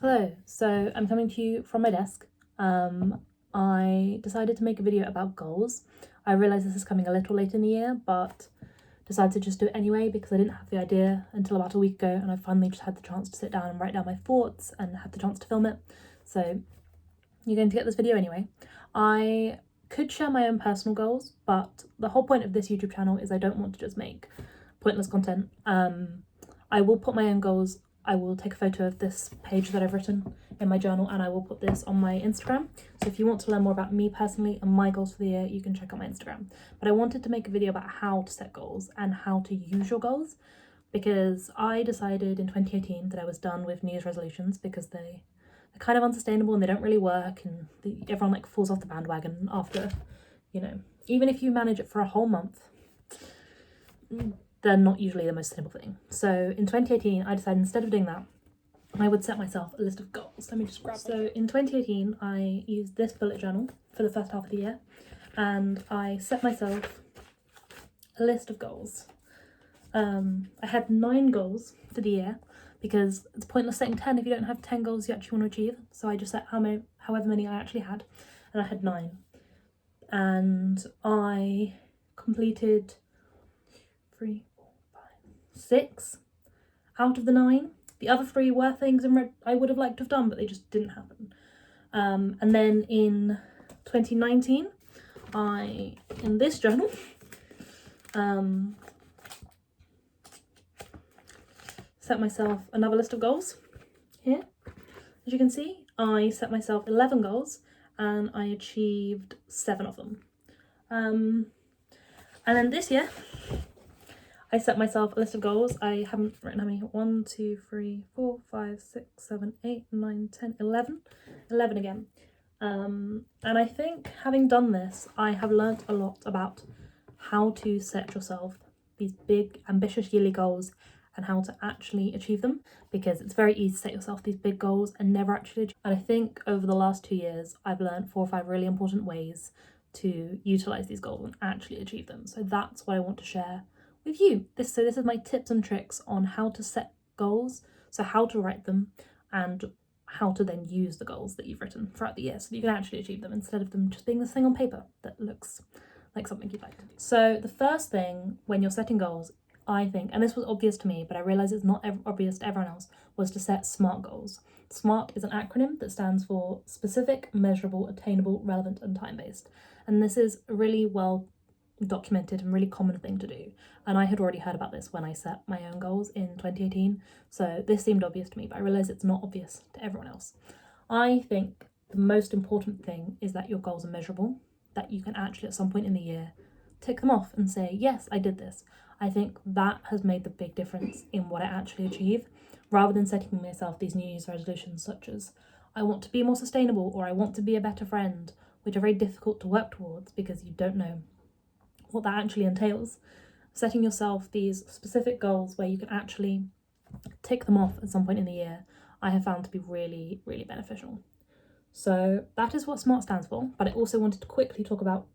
Hello, so I'm coming to you from my desk. I decided to make a video about goals. I realise this is coming a little late in the year, but decided to just do it anyway because I didn't have the idea until about a week ago, and I finally just had the chance to sit down and write down my thoughts and had the chance to film it. So you're going to get this video anyway. I could share my own personal goals, but the whole point of this YouTube channel is I don't want to just make pointless content. I will put my own goals. I will take a photo of this page that I've written in my journal and I will put this on my Instagram. So if you want to learn more about me personally and my goals for the year, you can check out my Instagram. But I wanted to make a video about how to set goals and how to use your goals, because I decided in 2018 that I was done with New Year's resolutions because they're kind of unsustainable and they don't really work, and everyone like falls off the bandwagon after, even if you manage it for a whole month, they're not usually the most sustainable thing. So in 2018, I decided instead of doing that, I would set myself a list of goals. Let me just grab it. So in 2018, I used this bullet journal for the first half of the year, and I set myself a list of goals. I had 9 goals for the year because it's pointless setting 10 if you don't have 10 goals you actually want to achieve. So I just set however many I actually had, and I had 9. And I completed 3, 4, 5, 6 out of the 9. The other 3 were things in red I would have liked to have done, but they just didn't happen. And then in 2019, in this journal, set myself another list of goals here. As you can see, I set myself 11 goals and I achieved 7 of them. And then this year, I set myself a list of goals. I haven't written how many. 1, 2, 3, 4, 5, 6, 7, 8, 9, 10, 11. 11 again. And I think having done this, I have learnt a lot about how to set yourself these big, ambitious yearly goals and how to actually achieve them, because it's very easy to set yourself these big goals and never actually achieve. And I think over the last 2 years, I've learned 4 or 5 really important ways to utilize these goals and actually achieve them. So that's what I want to share with you. This is my tips and tricks on how to set goals, so how to write them, and how to then use the goals that you've written throughout the year so that you can actually achieve them instead of them just being this thing on paper that looks like something you'd like to do. So the first thing when you're setting goals, I think, and this was obvious to me, but I realise it's not obvious to everyone else, was to set SMART goals. SMART is an acronym that stands for specific, measurable, attainable, relevant, and time-based. And this is a really well documented and really common thing to do. And I had already heard about this when I set my own goals in 2018. So this seemed obvious to me, but I realise it's not obvious to everyone else. I think the most important thing is that your goals are measurable, that you can actually at some point in the year tick them off and say, yes, I did this. I think that has made the big difference in what I actually achieve, rather than setting myself these New Year's resolutions such as I want to be more sustainable or I want to be a better friend, which are very difficult to work towards because you don't know what that actually entails. Setting yourself these specific goals where you can actually tick them off at some point in the year, I have found to be really, really beneficial. So that is what SMART stands for, but I also wanted to quickly talk about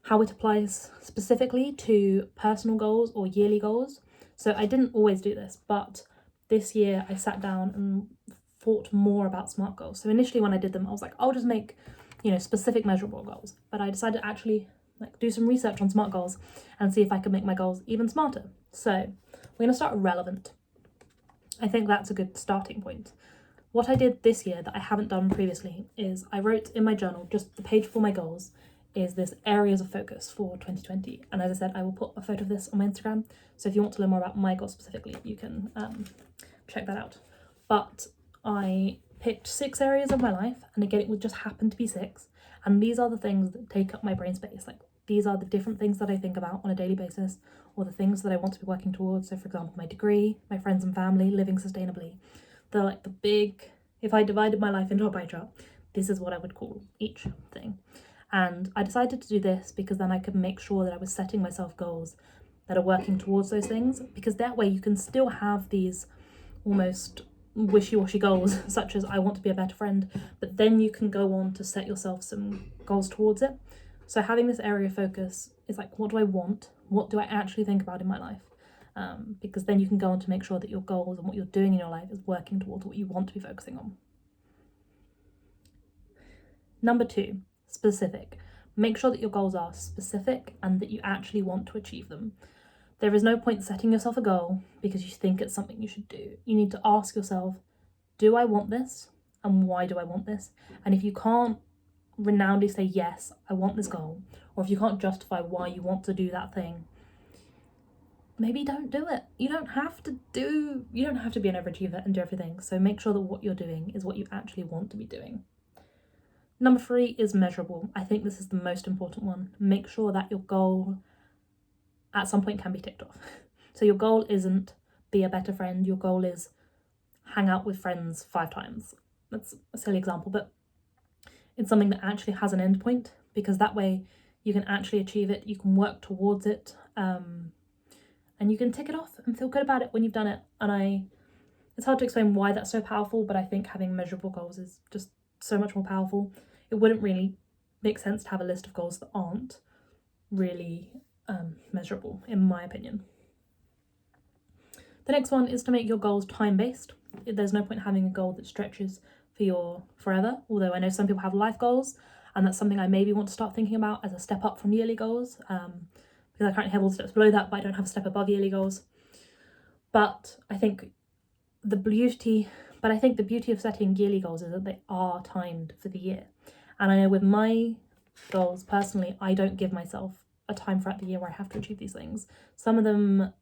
how it applies specifically to personal goals or yearly goals. So I didn't always do this, but this year I sat down and thought more about SMART goals. So initially when I did them, I was like, I'll just make, specific measurable goals. But I decided to actually do some research on SMART goals and see if I could make my goals even smarter. So we're gonna start with relevant. I think that's a good starting point. What I did this year that I haven't done previously is I wrote in my journal, just the page for my goals, is this areas of focus for 2020. And as I said, I will put a photo of this on my Instagram. So if you want to learn more about my goals specifically, you can check that out. But I picked 6 areas of my life, and again, it would just happen to be 6. And these are the things that take up my brain space. Like, these are the different things that I think about on a daily basis, or the things that I want to be working towards. So for example, my degree, my friends and family, living sustainably. They're like the big, if I divided my life into a pie chart, this is what I would call each thing. And I decided to do this because then I could make sure that I was setting myself goals that are working towards those things, because that way you can still have these almost wishy-washy goals such as I want to be a better friend, but then you can go on to set yourself some goals towards it. So having this area of focus is like, what do I want? What do I actually think about in my life? because then you can go on to make sure that your goals and what you're doing in your life is working towards what you want to be focusing on. Number 2, specific. Make sure that your goals are specific and that you actually want to achieve them. There is no point setting yourself a goal because you think it's something you should do. You need to ask yourself, do I want this? And why do I want this? And if you can't renownedly say, yes, I want this goal, or if you can't justify why you want to do that thing, maybe don't do it. You don't have to be an overachiever and do everything. So make sure that what you're doing is what you actually want to be doing. Number 3 is measurable. I think this is the most important one. Make sure that your goal at some point can be ticked off. So your goal isn't be a better friend. Your goal is hang out with friends 5 times. That's a silly example, but it's something that actually has an end point, because that way you can actually achieve it, you can work towards it, and you can tick it off and feel good about it when you've done it. And it's hard to explain why that's so powerful, but I think having measurable goals is just so much more powerful. It wouldn't really make sense to have a list of goals that aren't really measurable, in my opinion. The next one is to make your goals time-based. There's no point having a goal that stretches for your forever, although I know some people have life goals, and that's something I maybe want to start thinking about as a step up from yearly goals, because I currently have all the steps below that, but I don't have a step above yearly goals. But I think the beauty of setting yearly goals is that they are timed for the year. And I know with my goals personally, I don't give myself a time throughout the year where I have to achieve these things. Some of them,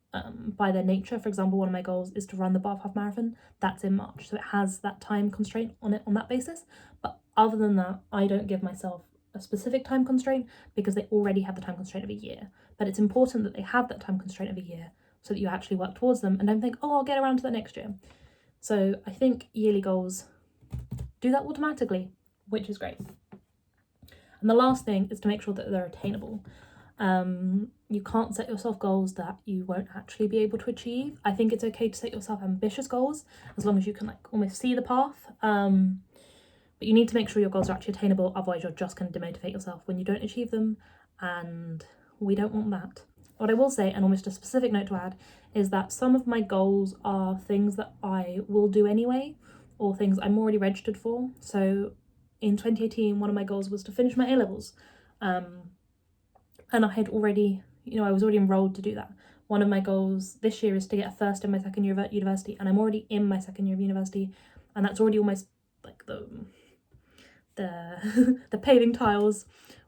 by their nature, for example, one of my goals is to run the Bath Half Marathon. That's in March, so it has that time constraint on it on that basis. But other than that, I don't give myself a specific time constraint because they already have the time constraint of a year. But it's important that they have that time constraint of a year so that you actually work towards them and don't think, oh, I'll get around to that next year. So I think yearly goals do that automatically, which is great. And the last thing is to make sure that they're attainable. You can't set yourself goals that you won't actually be able to achieve. I think it's okay to set yourself ambitious goals as long as you can almost see the path. But you need to make sure your goals are actually attainable, otherwise you're just going to demotivate yourself when you don't achieve them, and we don't want that. What I will say, and almost a specific note to add, is that some of my goals are things that I will do anyway, or things I'm already registered for. So in 2018, one of my goals was to finish my A-levels. And I had already, I was already enrolled to do that. One of my goals this year is to get a first in my second year of university, and I'm already in my second year of university, and that's already almost like the paving tiles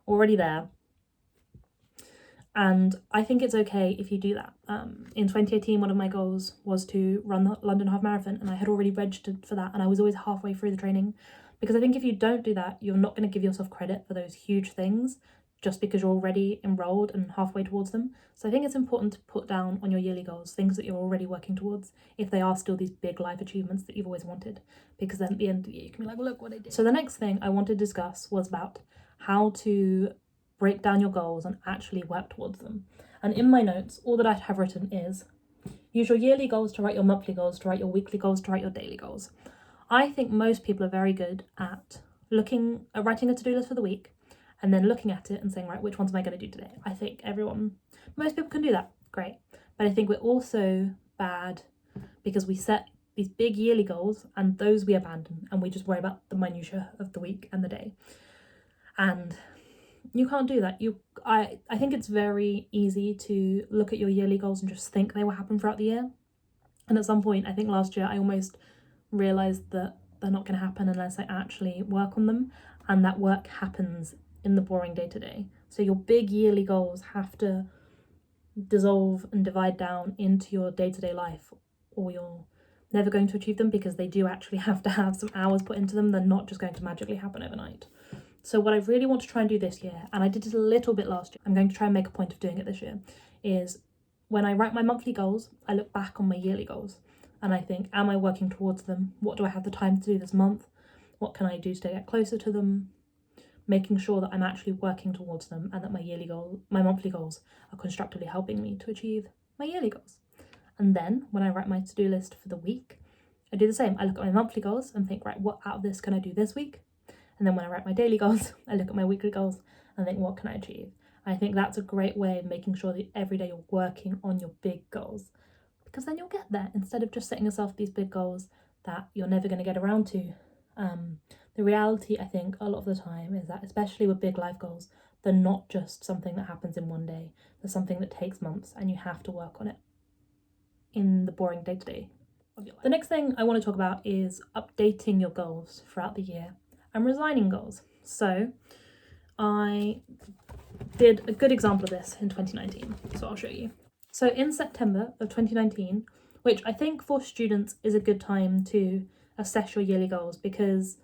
already there. And I think it's okay if you do that. In 2018, one of my goals was to run the London Half Marathon, and I had already registered for that, and I was always halfway through the training, because I think if you don't do that, you're not going to give yourself credit for those huge things just because you're already enrolled and halfway towards them. So I think it's important to put down on your yearly goals things that you're already working towards, if they are still these big life achievements that you've always wanted, because then at the end of the year you can be like, well, look what I did. So the next thing I want to discuss was about how to break down your goals and actually work towards them. And in my notes, all that I have written is use your yearly goals to write your monthly goals, to write your weekly goals, to write your daily goals. I think most people are very good at writing a to-do list for the week and then looking at it and saying, right, which ones am I going to do today? I think most people can do that, great. But I think we're also bad because we set these big yearly goals and those we abandon and we just worry about the minutiae of the week and the day. And you can't do that. I think it's very easy to look at your yearly goals and just think they will happen throughout the year. And at some point, I think last year, I almost realised that they're not going to happen unless I actually work on them. And that work happens in the boring day-to-day. So your big yearly goals have to dissolve and divide down into your day-to-day life, or you're never going to achieve them, because they do actually have to have some hours put into them. They're not just going to magically happen overnight. So what I really want to try and do this year, and I did it a little bit last year, I'm going to try and make a point of doing it this year, is when I write my monthly goals, I look back on my yearly goals and I think, am I working towards them? What do I have the time to do this month? What can I do to get closer to them? Making sure that I'm actually working towards them and that my monthly goals are constructively helping me to achieve my yearly goals. And then when I write my to-do list for the week, I do the same. I look at my monthly goals and think, right, what out of this can I do this week? And then when I write my daily goals, I look at my weekly goals and think, what can I achieve? I think that's a great way of making sure that every day you're working on your big goals. because then you'll get there instead of just setting yourself these big goals that you're never going to get around to. The reality, I think, a lot of the time is that, especially with big life goals, they're not just something that happens in one day. They're something that takes months, and you have to work on it in the boring day-to-day of your life. The next thing I want to talk about is updating your goals throughout the year and resigning goals. So I did a good example of this in 2019, so I'll show you. So in September of 2019, which I think for students is a good time to assess your yearly goals, because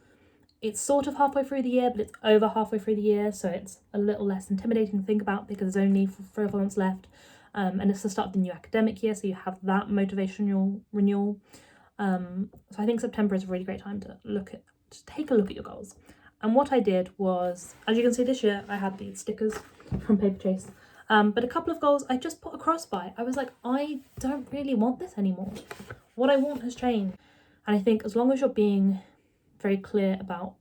it's sort of halfway through the year, but it's over halfway through the year, so it's a little less intimidating to think about because there's only 3 or 4 months left, and it's the start of the new academic year, so you have that motivational renewal. So I think September is a really great time to take a look at your goals. And what I did was, as you can see this year, I had these stickers from Paperchase, but a couple of goals I just put a cross by. I was like, I don't really want this anymore. What I want has changed. And I think as long as you're being very clear about,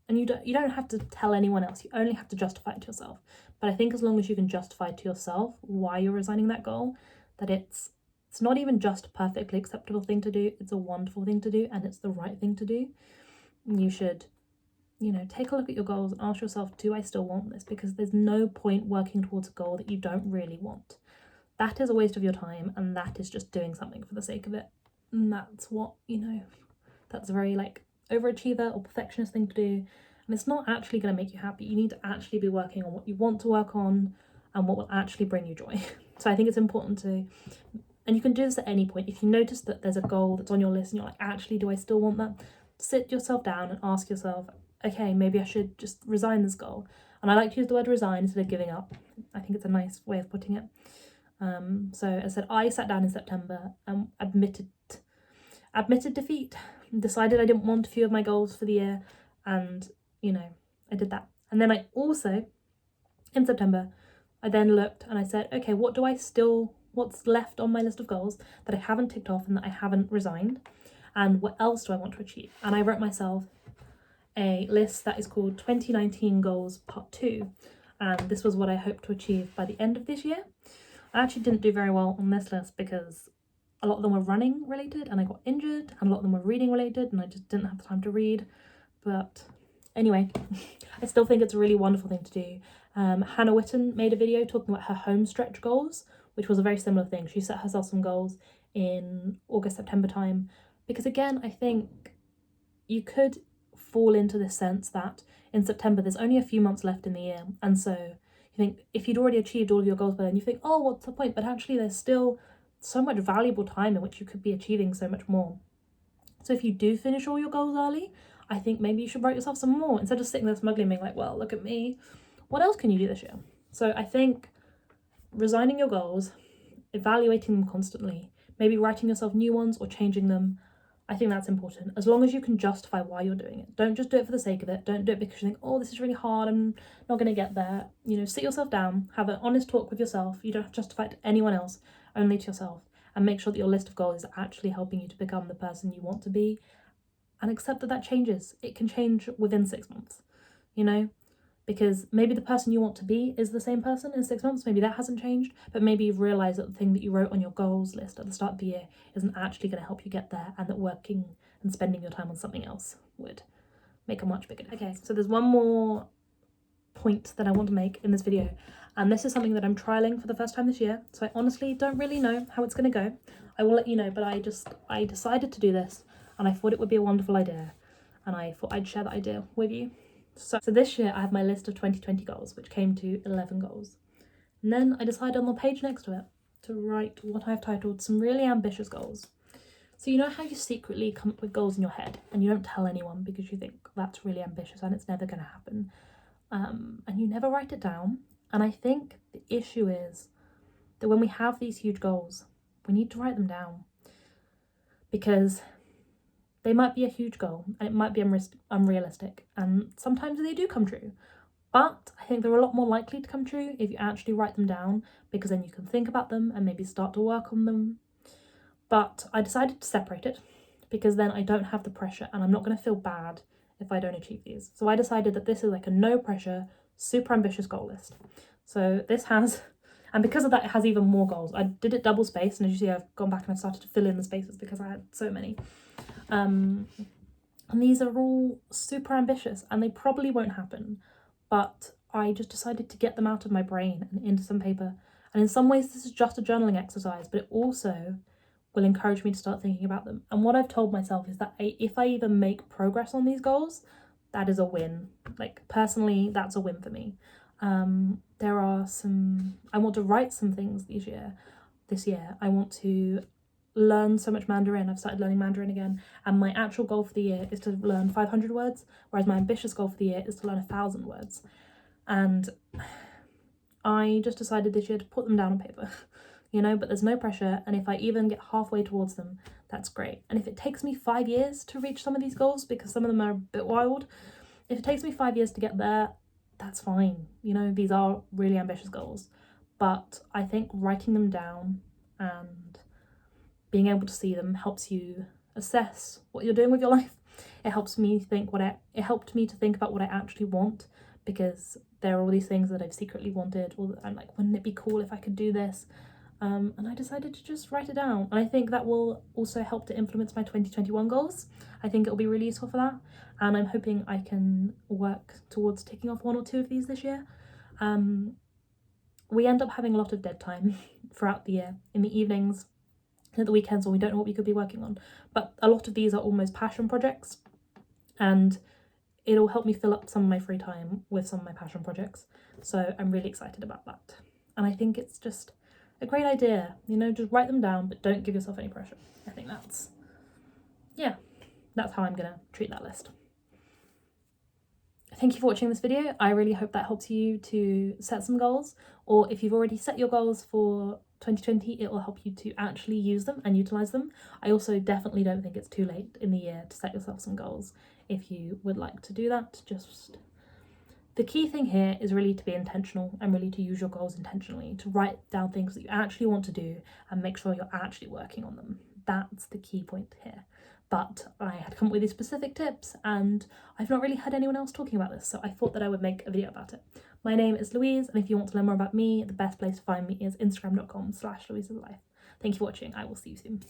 and you don't have to tell anyone else, you only have to justify it to yourself, but I think as long as you can justify to yourself why you're resigning that goal, that it's not even just a perfectly acceptable thing to do, it's a wonderful thing to do, and it's the right thing to do. You should, take a look at your goals and ask yourself, do I still want this? Because there's no point working towards a goal that you don't really want. That is a waste of your time, and that is just doing something for the sake of it. And that's what, that's a very overachiever or perfectionist thing to do, and it's not actually going to make you happy. You need to actually be working on what you want to work on and what will actually bring you joy. So I think it's important to, and you can do this at any point. If you notice that there's a goal that's on your list and you're like, actually, do I still want that? Sit yourself down and ask yourself, okay, maybe I should just resign this goal. And I like to use the word resign instead of giving up. I think it's a nice way of putting it. So as I said, I sat down in September and admitted defeat, decided I didn't want a few of my goals for the year, and I did that. And then I also, in September, I then looked and I said, okay, what's left on my list of goals that I haven't ticked off and that I haven't resigned, and what else do I want to achieve? And I wrote myself a list that is called 2019 Goals Part 2, and this was what I hope to achieve by the end of this year. I actually didn't do very well on this list because a lot of them were running related and I got injured, and a lot of them were reading related and I just didn't have the time to read. But anyway, I still think it's a really wonderful thing to do. Hannah Witten made a video talking about her home stretch goals, which was a very similar thing. She set herself some goals in August, September time, because again, I think you could fall into this sense that in September there's only a few months left in the year, and so you think if you'd already achieved all of your goals by then, you think, oh, what's the point? But actually there's still so much valuable time in which you could be achieving so much more. So if you do finish all your goals early, I think maybe you should write yourself some more instead of sitting there smugly being like, well, look at me. What else can you do this year? So I think resigning your goals, evaluating them constantly, maybe writing yourself new ones or changing them, I think that's important, as long as you can justify why you're doing it. Don't just do it for the sake of it. Don't do it because you think, oh, this is really hard, I'm not going to get there. Sit yourself down, have an honest talk with yourself. You don't have to justify it to anyone else, only to yourself, and make sure that your list of goals is actually helping you to become the person you want to be, and accept that that changes. It can change within 6 months, because maybe the person you want to be is the same person in 6 months. Maybe that hasn't changed, but maybe you've realised that the thing that you wrote on your goals list at the start of the year isn't actually going to help you get there, and that working and spending your time on something else would make a much bigger difference. Okay, so there's one more point that I want to make in this video, and this is something that I'm trialing for the first time this year, so I honestly don't really know how it's going to go. I will let you know, but I decided to do this, and I thought it would be a wonderful idea, and I thought I'd share that idea with you. So this year I have my list of 2020 goals, which came to 11 goals. And then I decided on the page next to it to write what I've titled some really ambitious goals. So you know how you secretly come up with goals in your head and you don't tell anyone because you think that's really ambitious and it's never going to happen, and you never write it down. And I think the issue is that when we have these huge goals, we need to write them down, because they might be a huge goal and it might be unrealistic, and sometimes they do come true. But I think they're a lot more likely to come true if you actually write them down, because then you can think about them and maybe start to work on them. But I decided to separate it because then I don't have the pressure and I'm not going to feel bad if I don't achieve these. So I decided that this is like a no pressure, super ambitious goal list. So this has And because of that, it has even more goals. I did it double spaced, and as you see, I've gone back and I've started to fill in the spaces because I had so many. And these are all super ambitious, and they probably won't happen, but I just decided to get them out of my brain and into some paper. And in some ways, this is just a journaling exercise, but it also will encourage me to start thinking about them. And what I've told myself is that if I even make progress on these goals, that is a win. Like, personally, that's a win for me. There are I want to write some things this year. I want to learn so much Mandarin. I've started learning Mandarin again, and my actual goal for the year is to learn 500 words, whereas my ambitious goal for the year is to learn 1,000 words. And I just decided this year to put them down on paper, you know, but there's no pressure, and if I even get halfway towards them, that's great. And if it takes me 5 years to reach some of these goals, because some of them are a bit wild, if it takes me 5 years to get there, that's fine. You know, these are really ambitious goals, but I think writing them down and being able to see them helps you assess what you're doing with your life. It helps me it helped me to think about what I actually want, because there are all these things that I've secretly wanted, or I'm like, wouldn't it be cool if I could do this? And I decided to just write it down. And I think that will also help to influence my 2021 goals. I think it'll be really useful for that. And I'm hoping I can work towards ticking off 1 or 2 of these this year. We end up having a lot of dead time throughout the year, in the evenings, at the weekends, when we don't know what we could be working on. But a lot of these are almost passion projects, and it'll help me fill up some of my free time with some of my passion projects. So I'm really excited about that. And I think it's just a great idea, you know, just write them down, but don't give yourself any pressure. I think that's how I'm gonna treat that list. Thank you for watching this video. I really hope that helps you to set some goals, or if you've already set your goals for 2020, it will help you to actually use them and utilize them. I also definitely don't think it's too late in the year to set yourself some goals if you would like to do that. Just the key thing here is really to be intentional and really to use your goals intentionally, to write down things that you actually want to do and make sure you're actually working on them. That's the key point here. But I had come up with these specific tips, and I've not really heard anyone else talking about this, so I thought that I would make a video about it. My name is Louise, and if you want to learn more about me, the best place to find me is instagram.com/LouiseIsLife. Thank you for watching. I will see you soon.